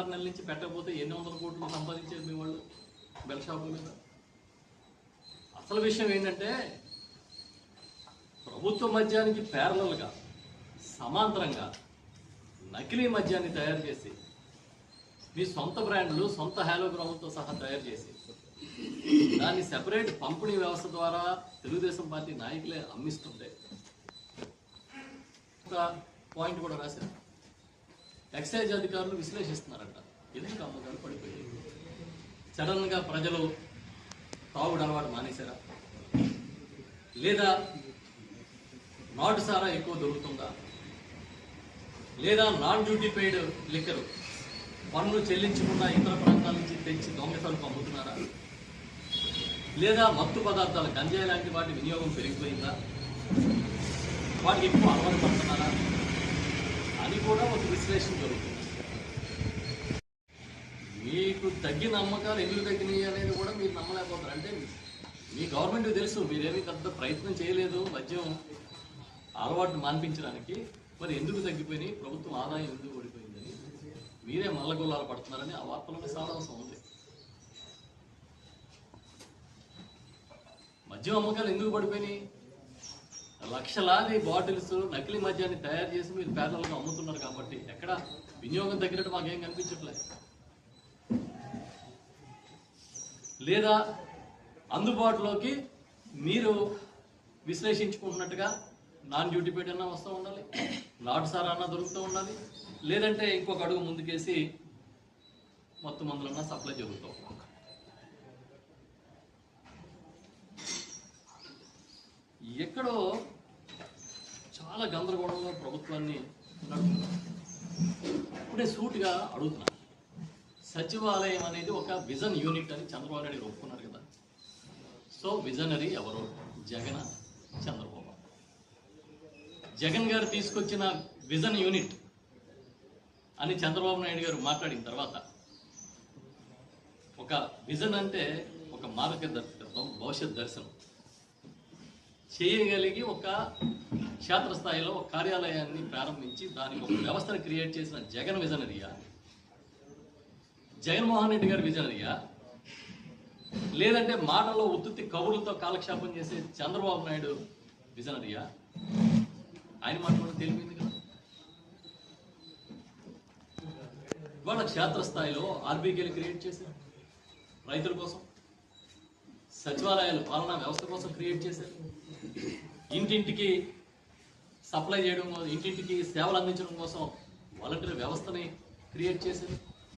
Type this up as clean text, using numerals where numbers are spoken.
6 నెలల నుంచి పెట్టకపోతే ఎన్ని వందల కోట్లు సంపాదించేది మీ వాళ్ళు బెల్ షాపుల మీద. అసలు విషయం ఏంటంటే ప్రభుత్వ మద్యానికి ప్యారలల్గా సమాంతరంగా నకిలీ మద్యాన్ని తయారు చేసి మీ సొంత బ్రాండ్లు సొంత హాలోగ్రాములతో సహా తయారు చేసి దాన్ని సెపరేట్ పంపిణీ వ్యవస్థ ద్వారా తెలుగుదేశం పార్టీ నాయకులే అమ్మిస్తుంటే ఒక పాయింట్ కూడా రాశారు. ఎక్సైజ్ అధికారులు విశ్లేషిస్తున్నారంట, ఎందుకు అమ్మకాలు పడిపోయాయి, సడన్గా ప్రజలు తాగుడు అలవాటు మానేశారా, లేదా నాటు సారా ఎక్కువ దొరుకుతుందా, లేదా నాన్ డ్యూటీ పెయిడ్ లిక్కరు పన్ను చెల్లించకుండా ఇతర ప్రాంతాల నుంచి తెచ్చి దొంగతనం పంపుతున్నారా, లేదా మత్తు పదార్థాలు గంజాయి లాంటి వాటి వినియోగం పెరిగిపోయిందా, వాటికి ఎక్కువ అలవాటు పడుతున్నారా అని కూడా ఒక విశ్లేషణ జరుగుతుంది. మీకు తగ్గిన అమ్మకాలు ఎందుకు తగ్గినాయి అనేది కూడా మీరు నమ్మలేకపోతారు. అంటే మీ గవర్నమెంట్కి తెలుసు మీరేమీ పెద్ద ప్రయత్నం చేయలేదు మద్యం అలవాటు మాన్పించడానికి, మరి ఎందుకు తగ్గిపోయినాయి, ప్రభుత్వం ఆదాయం ఎందుకు ఓడిపోయిందని మీరే మల్లగొల్లాలు పడుతున్నారని ఆ వార్తలోనే సారాంశం ఉంది. మద్యం అమ్మకాలు ఎందుకు పడిపోయినాయి, లక్షలాది బాటిల్స్ నకిలీ మద్యాన్ని తయారు చేసి మీరు పేదలకు అమ్ముతున్నారు కాబట్టి ఎక్కడ వినియోగం తగ్గినట్టు మాకేం కనిపించట్లేదు. లేదా అందుబాటులోకి మీరు విశ్లేషించుకుంటున్నట్టుగా నాన్ డ్యూటీ పెయిడ్ అన్నా వస్తూ ఉండాలి, నాటు సారా అన్నా దొరుకుతూ ఉండాలి, లేదంటే ఇంకొక అడుగు ముందుకేసి మొత్తం మందులన్నా సప్లై జరుగుతూ ఉంటాం. ఎక్కడో చాలా గందరగోళంగా ప్రభుత్వాన్ని నడుపుతున్నారు. ఇప్పుడే సూటిగా అడుగుతున్నారు, సచివాలయం అనేది ఒక విజన్ యూనిట్ అని చంద్రబాబు నాయుడు ఒప్పుకున్నారు కదా. సో విజనరీ ఎవరు, జగన్ చంద్రబాబు. జగన్ గారు తీసుకొచ్చిన విజన్ యూనిట్ అని చంద్రబాబు నాయుడు గారు మాట్లాడిన తర్వాత ఒక విజన్ అంటే ఒక మార్గదర్శకత్వం, భవిష్యత్ దర్శనం చేయగలిగి ఒక క్షేత్రస్థాయిలో ఒక కార్యాలయాన్ని ప్రారంభించి దానికి ఒక వ్యవస్థను క్రియేట్ చేసిన జగన్ విజనరీయా, జగన్మోహన్ రెడ్డి గారి విజనరీయా, లేదంటే మాటల్లో ఉత్తుత్తి కబుర్లతో కాలక్షేపం చేసే చంద్రబాబు నాయుడు విజనరీయా? ఆయన మాట కూడా తెలిపింది కదా. ఇవాళ క్షేత్రస్థాయిలో ఆర్బీకేలు క్రియేట్ చేశారు రైతుల కోసం, సచివాలయాలు పాలనా వ్యవస్థ కోసం క్రియేట్ చేశారు, ఇంటింటికి సప్లై చేయడం, ఇంటింటికి సేవలు అందించడం కోసం వాలంటీర్ వ్యవస్థని క్రియేట్ చేశారు.